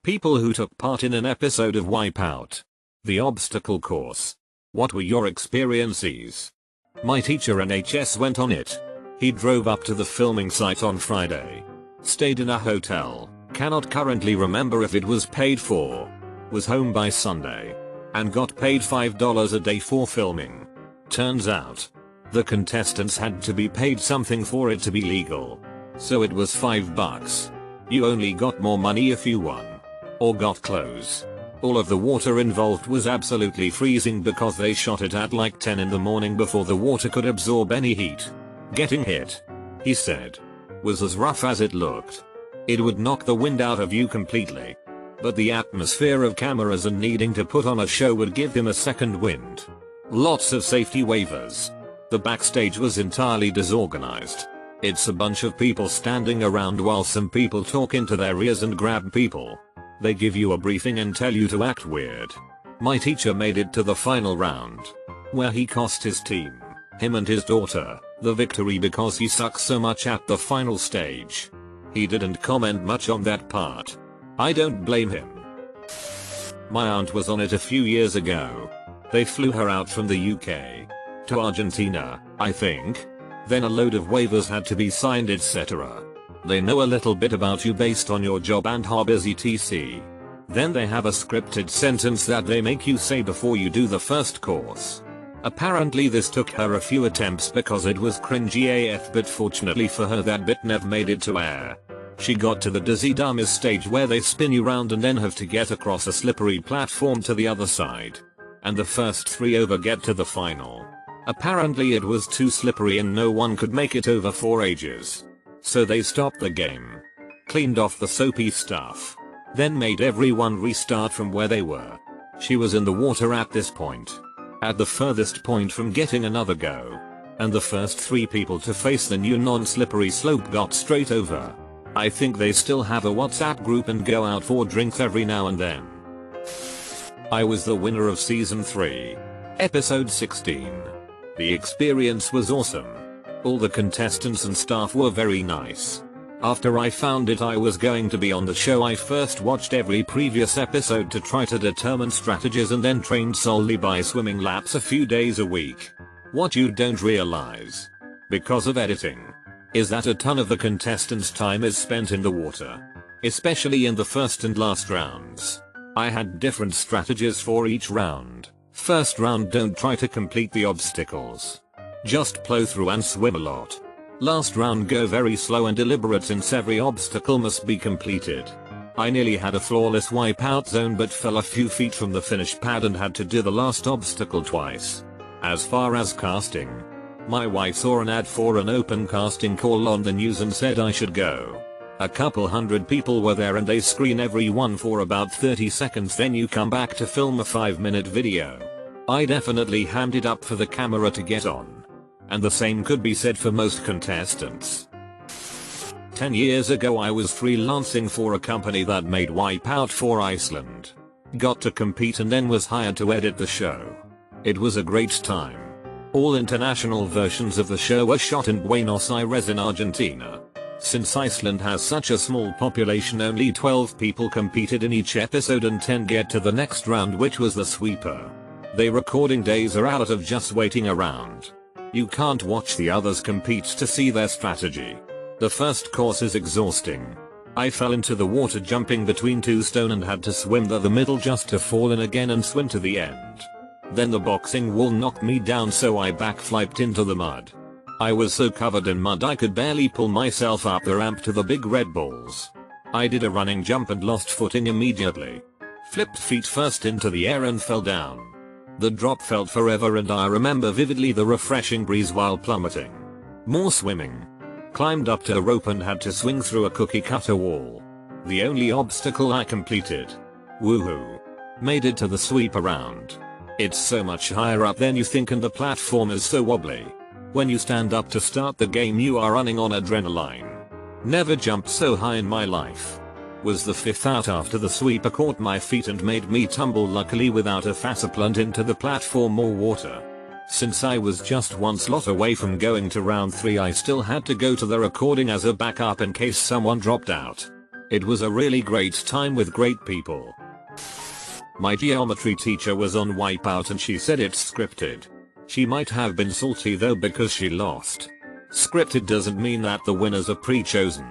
People who took part in an episode of Wipeout. The obstacle course. What were your experiences? My teacher NHS went on it. He drove up to the filming site on Friday. Stayed in a hotel. Cannot currently remember if it was paid for. Was home by Sunday. And got paid $5 a day for filming. Turns out, the contestants had to be paid something for it to be legal. So it was $5. You only got more money if you won. Or got close. All of the water involved was absolutely freezing because they shot it at like 10 in the morning before the water could absorb any heat. Getting hit, he said, was as rough as it looked. It would knock the wind out of you completely. But the atmosphere of cameras and needing to put on a show would give him a second wind. Lots of safety waivers. The backstage was entirely disorganized. It's a bunch of people standing around while some people talk into their ears and grab people. They give you a briefing and tell you to act weird. My teacher made it to the final round, where he cost his team, him and his daughter, the victory because he sucks so much at the final stage. He didn't comment much on that part. I don't blame him. My aunt was on it a few years ago. They flew her out from the UK to Argentina, I think. Then a load of waivers had to be signed, etc. They know a little bit about you based on your job and hobbies etc. Then they have a scripted sentence that they make you say before you do the first course. Apparently this took her a few attempts because it was cringy AF, but fortunately for her that bit never made it to air. She got to the dizzy dummies stage where they spin you round and then have to get across a slippery platform to the other side. And the first 3 over get to the final. Apparently it was too slippery and no one could make it over for ages. So they stopped the game. Cleaned off the soapy stuff. Then made everyone restart from where they were. She was in the water at this point. At the furthest point from getting another go. And the first 3 people to face the new non-slippery slope got straight over. I think they still have a WhatsApp group and go out for drinks every now and then. I was the winner of season 3. Episode 16. The experience was awesome. All the contestants and staff were very nice. After I found it I was going to be on the show, I first watched every previous episode to try to determine strategies and then trained solely by swimming laps a few days a week. What you don't realize, because of editing, is that a ton of the contestants' time is spent in the water. Especially in the first and last rounds. I had different strategies for each round. First round, don't try to complete the obstacles. Just plow through and swim a lot. Last round, go very slow and deliberate since every obstacle must be completed. I nearly had a flawless wipeout zone but fell a few feet from the finish pad and had to do the last obstacle twice. As far as casting, my wife saw an ad for an open casting call on the news and said I should go. A couple hundred people were there and they screen everyone for about 30 seconds, then you come back to film a 5-minute video. I definitely hammed it up for the camera to get on. And the same could be said for most contestants. 10 years ago I was freelancing for a company that made Wipeout for Iceland. Got to compete and then was hired to edit the show. It was a great time. All international versions of the show were shot in Buenos Aires in Argentina. Since Iceland has such a small population, only 12 people competed in each episode and 10 get to the next round, which was the sweeper. Their recording days are out of just waiting around. You can't watch the others compete to see their strategy. The first course is exhausting. I fell into the water jumping between 2 stones and had to swim the middle just to fall in again and swim to the end. Then the boxing wall knocked me down, so I backflipped into the mud. I was so covered in mud I could barely pull myself up the ramp to the big red balls. I did a running jump and lost footing immediately. Flipped feet first into the air and fell down. The drop felt forever and I remember vividly the refreshing breeze while plummeting. More swimming. Climbed up to a rope and had to swing through a cookie cutter wall. The only obstacle I completed. Woohoo. Made it to the sweep around. It's so much higher up than you think and the platform is so wobbly. When you stand up to start the game you are running on adrenaline. Never jumped so high in my life. Was the 5th out after the sweeper caught my feet and made me tumble, luckily without a faceplant, into the platform or water. Since I was just one slot away from going to round 3 I still had to go to the recording as a backup in case someone dropped out. It was a really great time with great people. My geometry teacher was on Wipeout and she said it's scripted. She might have been salty though because she lost. Scripted doesn't mean that the winners are pre-chosen.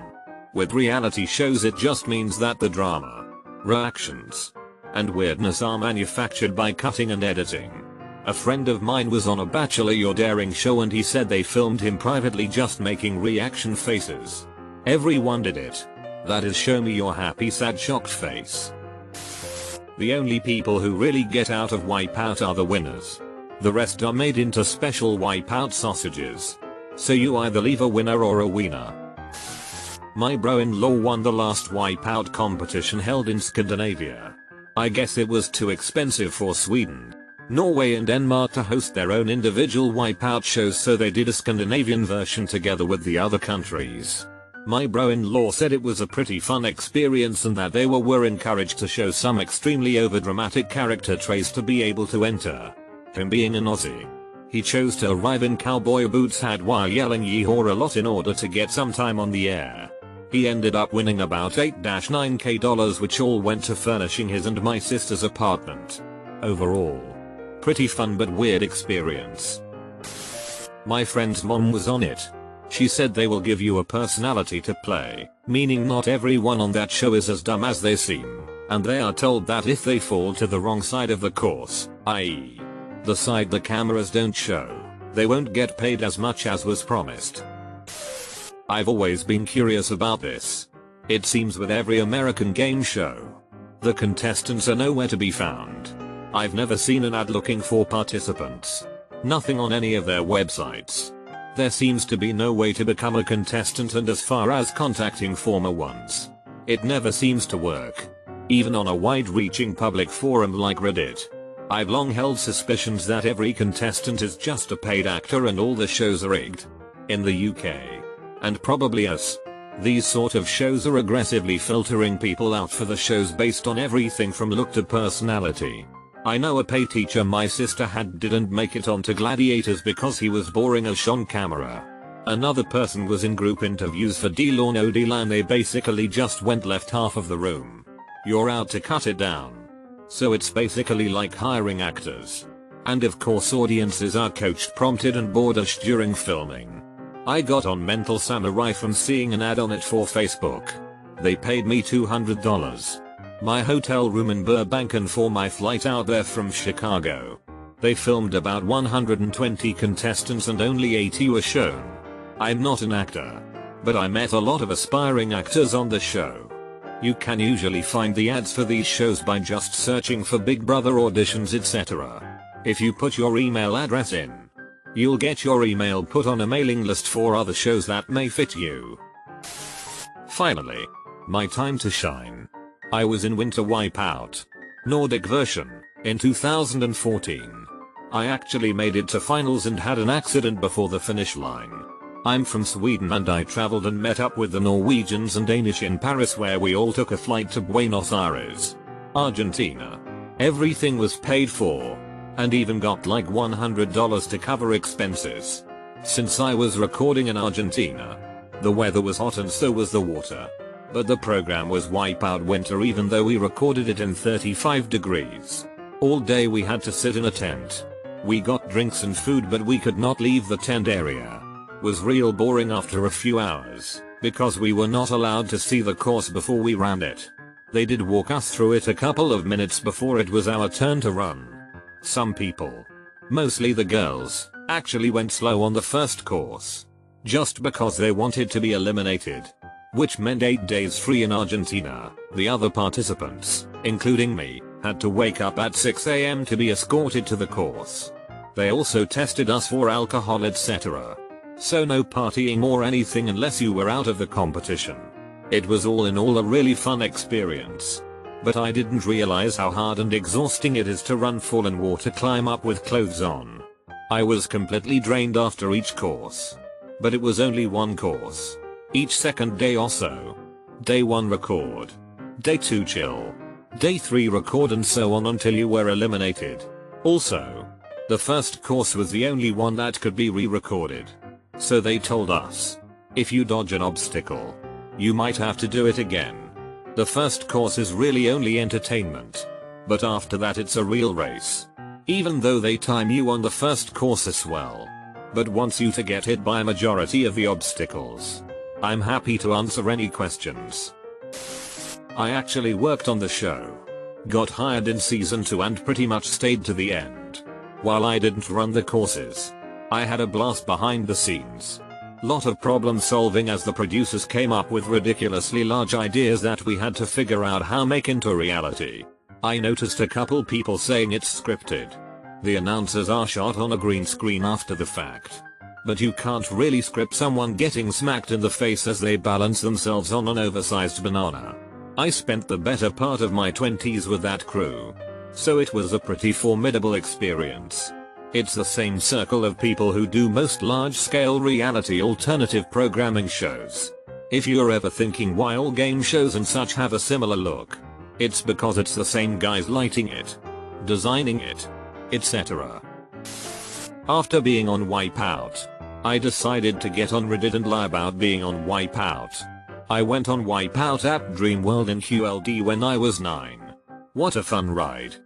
With reality shows it just means that the drama, reactions, and weirdness are manufactured by cutting and editing. A friend of mine was on a Bachelor You're Daring show and he said they filmed him privately just making reaction faces. Everyone did it. That is, show me your happy, sad, shocked face. The only people who really get out of Wipeout are the winners. The rest are made into special Wipeout sausages. So you either leave a winner or a wiener. My bro-in-law won the last Wipeout competition held in Scandinavia. I guess it was too expensive for Sweden, Norway and Denmark to host their own individual Wipeout shows, so they did a Scandinavian version together with the other countries. My bro-in-law said it was a pretty fun experience and that they were encouraged to show some extremely overdramatic character traits to be able to enter. Him being an Aussie, he chose to arrive in cowboy boots hat while yelling yeehaw a lot in order to get some time on the air. He ended up winning about $8-9K, which all went to furnishing his and my sister's apartment. Overall, pretty fun but weird experience. My friend's mom was on it. She said they will give you a personality to play, meaning not everyone on that show is as dumb as they seem, and they are told that if they fall to the wrong side of the course, i.e., the side the cameras don't show, they won't get paid as much as was promised. I've always been curious about this. It seems with every American game show, the contestants are nowhere to be found. I've never seen an ad looking for participants. Nothing on any of their websites. There seems to be no way to become a contestant, and as far as contacting former ones, it never seems to work. Even on a wide-reaching public forum like Reddit. I've long held suspicions that every contestant is just a paid actor and all the shows are rigged. In the UK, and probably us, these sort of shows are aggressively filtering people out for the shows based on everything from look to personality. I know a pay teacher my sister had didn't make it onto Gladiators because he was boring as on camera. Another person was in group interviews for Deal or No Deal and they basically just went left half of the room. You're out to cut it down. So it's basically like hiring actors. And of course audiences are coached, prompted and boarded during filming. I got on Mental Samurai from seeing an ad on it for Facebook. They paid me $200. My hotel room in Burbank and for my flight out there from Chicago. They filmed about 120 contestants and only 80 were shown. I'm not an actor, but I met a lot of aspiring actors on the show. You can usually find the ads for these shows by just searching for Big Brother auditions, etc. If you put your email address in, you'll get your email put on a mailing list for other shows that may fit you. Finally, my time to shine. I was in Winter Wipeout, Nordic version, in 2014. I actually made it to finals and had an accident before the finish line. I'm from Sweden and I traveled and met up with the Norwegians and Danish in Paris, where we all took a flight to Buenos Aires, Argentina. Everything was paid for, and even got like $100 to cover expenses. Since I was recording in Argentina, the weather was hot and so was the water. But the program was Wipeout Winter even though we recorded it in 35 degrees. All day we had to sit in a tent. We got drinks and food but we could not leave the tent area. Was real boring after a few hours, because we were not allowed to see the course before we ran it. They did walk us through it a couple of minutes before it was our turn to run. Some people, mostly the girls, actually went slow on the first course. Just because they wanted to be eliminated. Which meant 8 days free in Argentina. The other participants, including me, had to wake up at 6 AM to be escorted to the course. They also tested us for alcohol, etc. So no partying or anything unless you were out of the competition. It was all in all a really fun experience. But I didn't realize how hard and exhausting it is to run, fall and water climb up with clothes on. I was completely drained after each course. But it was only one course. Each second day or so. Day 1 record. Day 2 chill. Day 3 record and so on until you were eliminated. Also, the first course was the only one that could be re-recorded. So they told us, if you dodge an obstacle, you might have to do it again. The first course is really only entertainment. But after that it's a real race. Even though they time you on the first course as well. But wants you to get hit by a majority of the obstacles. I'm happy to answer any questions. I actually worked on the show. Got hired in season 2 and pretty much stayed to the end. While I didn't run the courses, I had a blast behind the scenes. Lot of problem solving as the producers came up with ridiculously large ideas that we had to figure out how make into reality. I noticed a couple people saying it's scripted. The announcers are shot on a green screen after the fact. But you can't really script someone getting smacked in the face as they balance themselves on an oversized banana. I spent the better part of my 20s with that crew. So it was a pretty formidable experience. It's the same circle of people who do most large-scale reality alternative programming shows. If you're ever thinking why all game shows and such have a similar look, it's because it's the same guys lighting it, designing it, etc. After being on Wipeout, I decided to get on Reddit and lie about being on Wipeout. I went on Wipeout at Dreamworld in QLD when I was 9. What a fun ride.